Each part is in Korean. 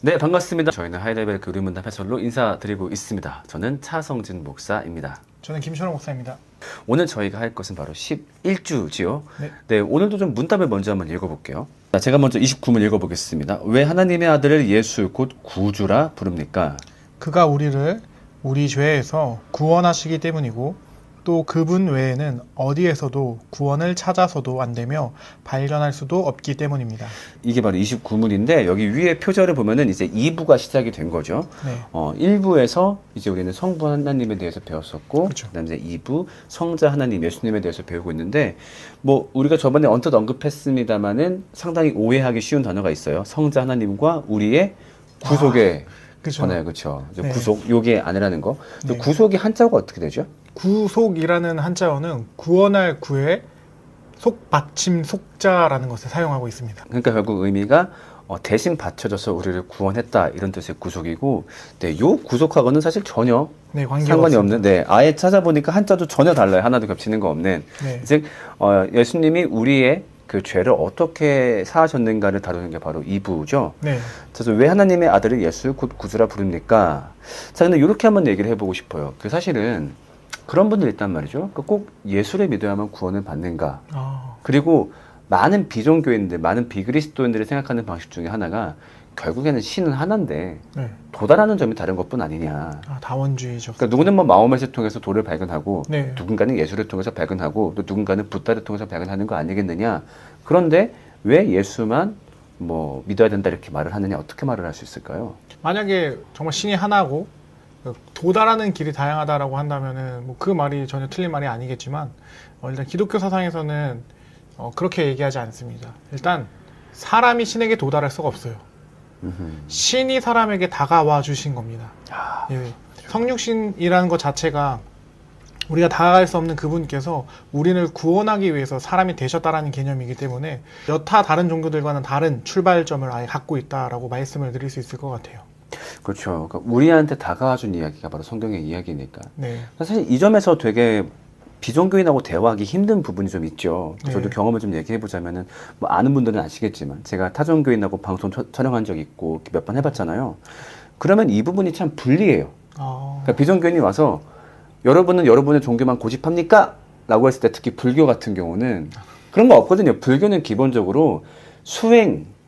네, 반갑습니다. 저희는 하이레벨 교리문답 해설로 인사드리고 있습니다. 저는 차성진 목사입니다. 저는 김철호 목사입니다. 오늘 저희가 할 것은 바로 11주지요. 네. 오늘도 좀 문답을 먼저 한번 읽어볼게요. 자, 제가 먼저 29문 읽어보겠습니다. 왜 하나님의 아들을 예수 곧 구주라 부릅니까? 그가 우리를 우리 죄에서 구원하시기 때문이고 또 그분 외에는 어디에서도 구원을 찾아서도 안 되며 발견할 수도 없기 때문입니다. 이게 바로 29문인데 여기 위에 표절을 보면은 이제 2부가 시작이 된 거죠. 네. 1부에서 이제 우리는 성부 하나님에 대해서 배웠었고, 그렇죠. 그다음에 이제 2부 성자 하나님 예수님에 대해서 배우고 있는데, 뭐 우리가 저번에 언뜻 언급했습니다만은 상당히 오해하기 쉬운 단어가 있어요. 성자 하나님과 우리의 구속의 그렇죠. 전에 그렇죠. 네. 구속 요게 아니라는 거. 또 네. 구속이 한자가 어떻게 되죠? 구속이라는 한자어는 구원할 구에 속받침 속자라는 것을 사용하고 있습니다. 그러니까 결국 의미가 대신 바쳐져서 우리를 구원했다 이런 뜻의 구속이고, 네, 요 구속하고는 사실 전혀 네, 관계가 상관이 없습니다. 없는, 네, 아예 찾아보니까 한자도 전혀 달라요. 하나도 겹치는 거 없는. 네. 즉, 예수님이 우리의 그 죄를 어떻게 사하셨는가를 다루는 게 바로 2부죠. 네. 그래서 왜 하나님의 아들을 예수 곧 구주라 부릅니까? 자, 근데 이렇게 한번 얘기를 해보고 싶어요. 그 사실은 그런 분들이 있단 말이죠. 꼭 예수를 믿어야만 구원을 받는가? 그리고 많은 비종교인들, 많은 비그리스도인들이 생각하는 방식 중에 하나가 결국에는 신은 하나인데 네. 도달하는 점이 다른 것뿐 아니냐. 다원주의죠. 그러니까 누구는 뭐 마호멧을 통해서 도를 발견하고, 네. 누군가는 예수를 통해서 발견하고, 또 누군가는 붓다를 통해서 발견하는 거 아니겠느냐. 그런데 왜 예수만 뭐 믿어야 된다 이렇게 말을 하느냐, 어떻게 말을 할 수 있을까요? 만약에 정말 신이 하나고 도달하는 길이 다양하다라고 한다면은 뭐 그 말이 전혀 틀린 말이 아니겠지만 일단 기독교 사상에서는 그렇게 얘기하지 않습니다. 일단 사람이 신에게 도달할 수가 없어요. 신이 사람에게 다가와 주신 겁니다. 예. 성육신이라는 것 자체가 우리가 다가갈 수 없는 그분께서 우리를 구원하기 위해서 사람이 되셨다라는 개념이기 때문에 여타 다른 종교들과는 다른 출발점을 아예 갖고 있다라고 말씀을 드릴 수 있을 것 같아요. 그렇죠. 그러니까 우리한테 다가와준 이야기가 바로 성경의 이야기니까. 네. 사실 이 점에서 되게 비종교인하고 대화하기 힘든 부분이 좀 있죠. 네. 저도 경험을 좀 얘기해 보자면은, 뭐 아는 분들은 아시겠지만 제가 타종교인하고 방송 촬영한 적 있고 몇 번 해봤잖아요. 그러면 이 부분이 참 불리해요. 그러니까 비종교인이 와서 여러분은 여러분의 종교만 고집합니까? 라고 했을 때, 특히 불교 같은 경우는 그런 거 없거든요. 불교는 기본적으로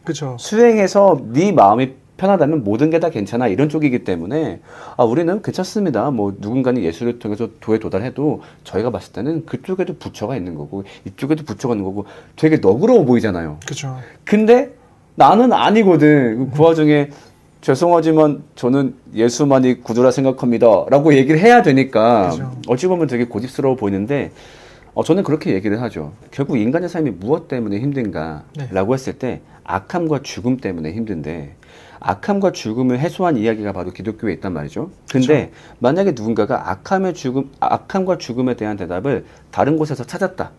그쵸. 수행해서 네 마음이 편하다면 모든 게 다 괜찮아 이런 쪽이기 때문에, 우리는 괜찮습니다. 뭐 누군가는 예수를 통해서 도에 도달해도 저희가 봤을 때는 그쪽에도 부처가 있는 거고 이쪽에도 부처가 있는 거고 되게 너그러워 보이잖아요. 그쵸. 근데 나는 아니거든. 그 와중에 죄송하지만 저는 예수만이 구주라 생각합니다 라고 얘기를 해야 되니까, 그죠. 어찌 보면 되게 고집스러워 보이는데, 저는 그렇게 얘기를 하죠. 결국 인간의 삶이 무엇 때문에 힘든가 라고 했을 때 악함과 죽음 때문에 힘든데, 악함과 죽음을 해소한 이야기가 바로 기독교에 있단 말이죠. 근데 그쵸. 만약에 누군가가 악함과 죽음에 대한 대답을 다른 곳에서 찾았다,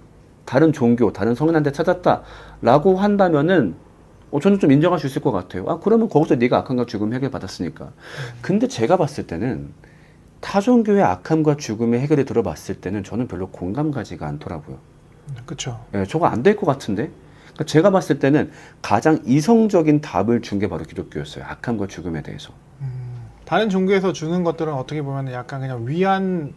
다른 종교, 다른 성인한테 찾았다 라고 한다면은 저는 좀 인정할 수 있을 것 같아요. 그러면 거기서 네가 악함과 죽음 해결 받았으니까. 근데 제가 봤을 때는 타종교의 악함과 죽음의 해결이 들어봤을 때는 저는 별로 공감 가지가 않더라고요. 그쵸. 예, 저거 안 될 것 같은데? 그러니까 제가 봤을 때는 가장 이성적인 답을 준 게 바로 기독교였어요. 악함과 죽음에 대해서. 다른 종교에서 주는 것들은 어떻게 보면 약간 그냥 위안,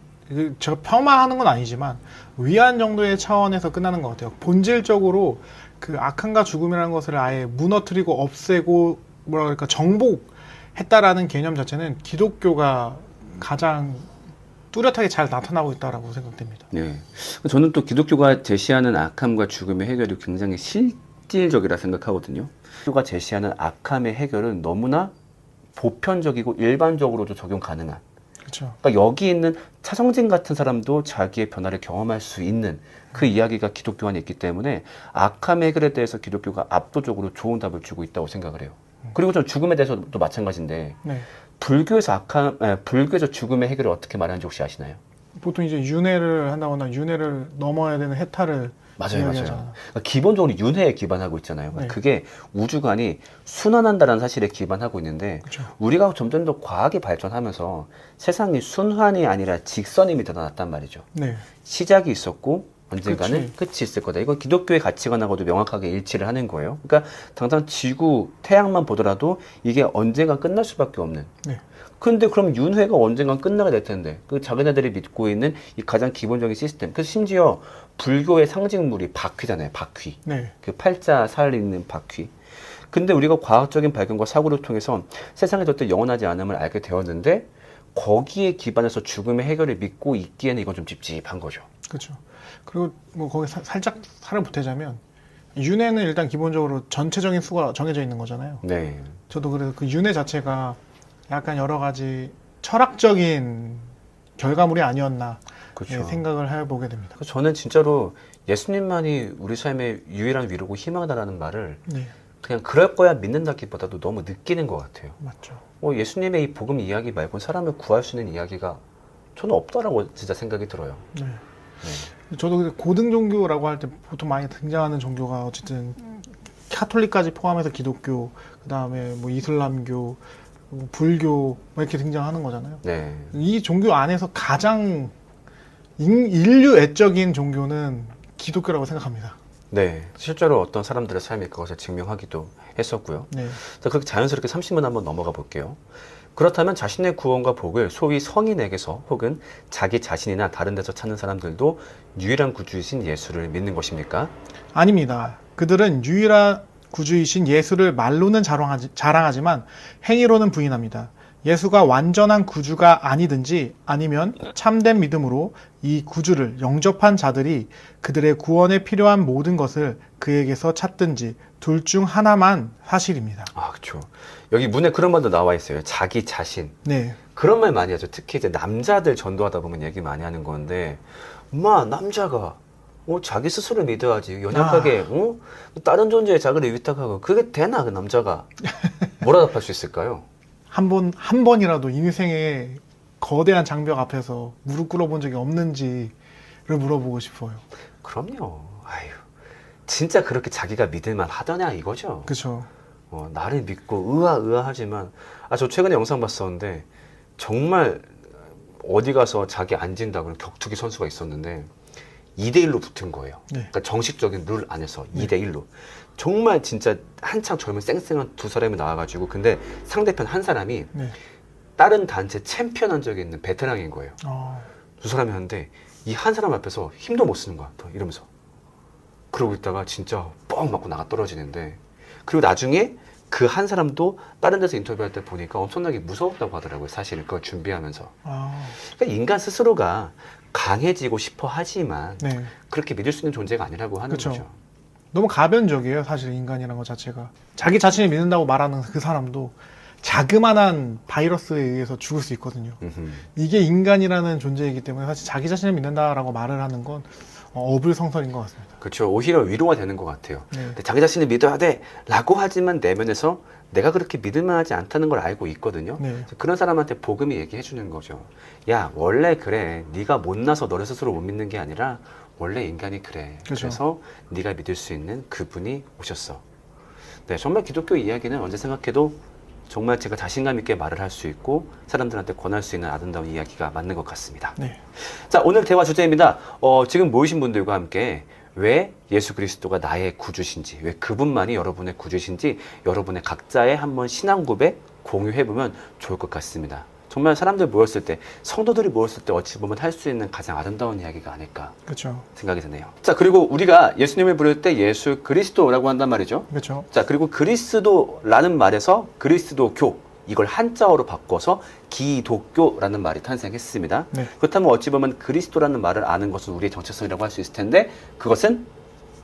제가 폄하하는 건 아니지만 위안 정도의 차원에서 끝나는 것 같아요. 본질적으로 그 악함과 죽음이라는 것을 아예 무너뜨리고 없애고 뭐라 그럴까 정복했다라는 개념 자체는 기독교가 가장 뚜렷하게 잘 나타나고 있다라고 생각됩니다. 네. 저는 또 기독교가 제시하는 악함과 죽음의 해결이 굉장히 실질적이라 생각하거든요. 기독교가 제시하는 악함의 해결은 너무나 보편적이고 일반적으로도 적용 가능한. 그렇죠. 그러니까 여기 있는 차성진 같은 사람도 자기의 변화를 경험할 수 있는 그 이야기가 기독교 안에 있기 때문에 악함의 해결에 대해서 기독교가 압도적으로 좋은 답을 주고 있다고 생각을 해요. 그리고 저 죽음에 대해서도 마찬가지인데, 네. 불교에서 죽음의 해결을 어떻게 말하는지 혹시 아시나요? 보통 이제 윤회를 한다거나 윤회를 넘어야 되는 해탈을 맞아요. 이야기하잖아요. 그러니까 기본적으로 윤회에 기반하고 있잖아요. 네. 그게 우주관이 순환한다는 사실에 기반하고 있는데, 그렇죠. 우리가 점점 더 과학이 발전하면서 세상이 순환이 아니라 직선임이 드러났단 말이죠. 네. 시작이 있었고 언젠가는 끝이 있을 거다. 이건 기독교의 가치관하고도 명확하게 일치를 하는 거예요. 그러니까 당장 지구, 태양만 보더라도 이게 언젠가 끝날 수밖에 없는. 네. 근데 그럼 윤회가 언젠가 끝나게 될 텐데 그 자기네들이 믿고 있는 이 가장 기본적인 시스템. 그래서 심지어 불교의 상징물이 바퀴잖아요. 바퀴. 네. 그 팔자 살 있는 바퀴. 근데 우리가 과학적인 발견과 사고를 통해서 세상에 절대 영원하지 않음을 알게 되었는데 거기에 기반해서 죽음의 해결을 믿고 있기에는 이건 좀 찝찝한 거죠. 그렇죠. 그리고 뭐 거기 살짝 살을 보태자면 윤회는 일단 기본적으로 전체적인 수가 정해져 있는 거잖아요. 네. 저도 그래서 그 윤회 자체가 약간 여러 가지 철학적인 결과물이 아니었나 그렇죠. 예, 생각을 해보게 됩니다. 그래서 저는 진짜로 예수님만이 우리 삶의 유일한 위로고 희망이다라는 말을 네, 그냥 그럴 거야 믿는다기보다도 너무 느끼는 것 같아요. 맞죠. 예수님의 이 복음 이야기 말고는 사람을 구할 수 있는 이야기가 저는 없다라고 진짜 생각이 들어요. 네. 네. 저도 그 고등 종교라고 할 때 보통 많이 등장하는 종교가 어쨌든 카톨릭까지 포함해서 기독교, 그 다음에 뭐 이슬람교, 뭐 불교 뭐 이렇게 등장하는 거잖아요. 네. 이 종교 안에서 가장 인류 애적인 종교는 기독교라고 생각합니다. 네. 실제로 어떤 사람들의 삶이 그것을 증명하기도 했었고요. 네. 자, 그렇게 자연스럽게 30분 한번 넘어가 볼게요. 그렇다면 자신의 구원과 복을 소위 성인에게서 혹은 자기 자신이나 다른 데서 찾는 사람들도 유일한 구주이신 예수를 믿는 것입니까? 아닙니다. 그들은 유일한 구주이신 예수를 말로는 자랑하지만 행위로는 부인합니다. 예수가 완전한 구주가 아니든지 아니면 참된 믿음으로 이 구주를 영접한 자들이 그들의 구원에 필요한 모든 것을 그에게서 찾든지 둘 중 하나만 사실입니다. 아, 그렇죠. 여기 문에 그런 말도 나와 있어요. 자기 자신. 네, 그런 말 많이 하죠. 특히 이제 남자들 전도하다 보면 얘기 많이 하는 건데, 남자가 자기 스스로 믿어야지. 연약하게, 다른 존재의 자기를 위탁하고, 그게 되나, 그 남자가? 뭐라 답할 수 있을까요? 한 번이라도 인생의 거대한 장벽 앞에서 무릎 꿇어본 적이 없는지를 물어보고 싶어요. 그럼요. 아유, 진짜 그렇게 자기가 믿을만 하더냐, 이거죠. 그렇죠. 나를 믿고 의아하지만, 저 최근에 영상 봤었는데, 정말 어디 가서 자기 안 진다고 격투기 선수가 있었는데, 2대1로 붙은 거예요. 네. 그러니까 정식적인 룰 안에서 2대1로. 정말 진짜 한창 젊은 쌩쌩한 두 사람이 나와가지고, 근데 상대편 한 사람이 네. 다른 단체 챔피언 한 적이 있는 베테랑인 거예요. 두 사람이 하는데, 이 한 사람 앞에서 힘도 못 쓰는 거야. 또 이러면서. 그러고 있다가 진짜 뻥 맞고 나가 떨어지는데, 그리고 나중에 그 한 사람도 다른 데서 인터뷰할 때 보니까 엄청나게 무서웠다고 하더라고요. 사실은 그걸 준비하면서. 그러니까 인간 스스로가 강해지고 싶어 하지만 네. 그렇게 믿을 수 있는 존재가 아니라고 하는 그쵸. 거죠. 너무 가변적이에요, 사실 인간이라는 것 자체가. 자기 자신을 믿는다고 말하는 그 사람도 자그마한 바이러스에 의해서 죽을 수 있거든요. 이게 인간이라는 존재이기 때문에 사실 자기 자신을 믿는다라고 말을 하는 건 어불성설인 것 같습니다. 그렇죠. 오히려 위로가 되는 것 같아요. 네. 근데 자기 자신을 믿어야 돼 라고 하지만 내면에서 내가 그렇게 믿을만하지 않다는 걸 알고 있거든요. 네. 그런 사람한테 복음이 얘기해 주는 거죠. 야, 원래 그래. 네가 못나서 너를 스스로 못 믿는 게 아니라 원래 인간이 그래. 그렇죠. 그래서 네가 믿을 수 있는 그분이 오셨어. 네, 정말 기독교 이야기는 언제 생각해도 정말 제가 자신감 있게 말을 할 수 있고 사람들한테 권할 수 있는 아름다운 이야기가 맞는 것 같습니다. 네. 자, 오늘 대화 주제입니다. 지금 모이신 분들과 함께 왜 예수 그리스도가 나의 구주신지, 왜 그분만이 여러분의 구주신지 여러분의 각자의 한번 신앙 고백 공유해보면 좋을 것 같습니다. 정말 사람들 모였을 때, 성도들이 모였을 때 어찌 보면 할 수 있는 가장 아름다운 이야기가 아닐까 그렇죠. 생각이 드네요. 자, 그리고 우리가 예수님을 부를 때 예수 그리스도라고 한단 말이죠. 그렇죠. 자, 그리고 그리스도라는 말에서 그리스도교, 이걸 한자어로 바꿔서 기독교라는 말이 탄생했습니다. 네. 그렇다면 어찌 보면 그리스도라는 말을 아는 것은 우리의 정체성이라고 할 수 있을 텐데 그것은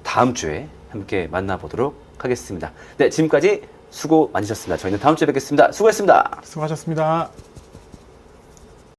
다음 주에 함께 만나보도록 하겠습니다. 네, 지금까지 수고 많으셨습니다. 저희는 다음 주에 뵙겠습니다. 수고했습니다. 수고하셨습니다.